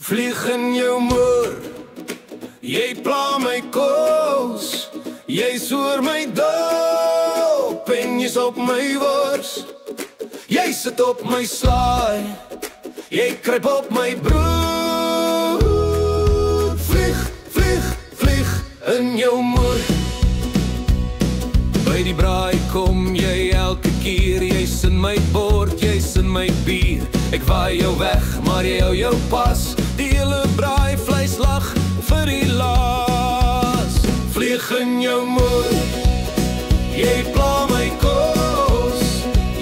Vlieg in jou moer, jy pla my kos, jy soer my dop en jy's op my wors. Jy sit op my slaai, jy kruip op my broek. Vlieg, vlieg, vlieg in jou moer. By die braai kom jy elke keer, jy's in my bord, jy's in my bier. Ek waai jou weg, maar jy hou jou pas. Die hele braai vleis lag vir die laas. Vlieg in jou moer, jy pla my kos,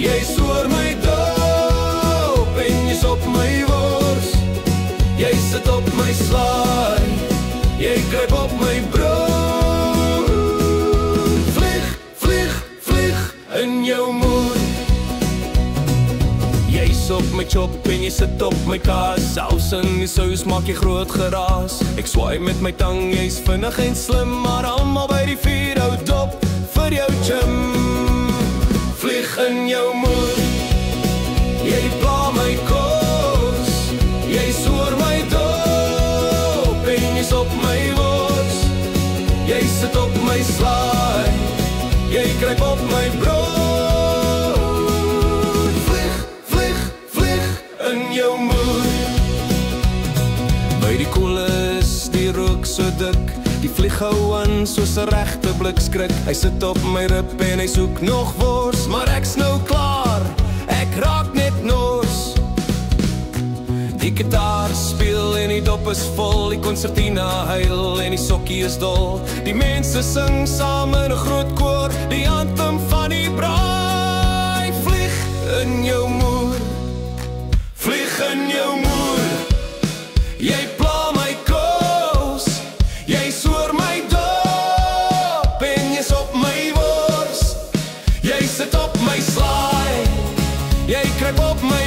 jy soor my dop en jy's op my wors. Jy sit op my slaai, jy kruip op my brood. Vlieg, vlieg, vlieg in jou moer. Jy's op my chop en jy sit op my kaas. Saus in die sous maak jy groot geraas. Ek swaai met my tang, jy's vinnig en slim, maar almal by die vuur hou dop vir jou gym. Vlieg in jou moer, jy pla my kos, jy soor my dop en jy's op my wors. Jy sit op my slaai, jy kruip op my brood. Jou moer. By die koele is die rook so dik, die vlieg hou aan soos 'n regte blikskrik. Hy sit op my rib en hy soek nog wors, maar ek's nou klaar, ek raak net nors. Die gitaar speel en die dop is vol, die konsertina huil en die sokkie is dol. Die mense sing saam in 'n groot koor, die anthem van die braai. Vlieg in jou moer, vlieg in jou moer. Jy pla my kos, jy soor my dop en jy's op my wors. Jy sit op my slaai, jy kruip op my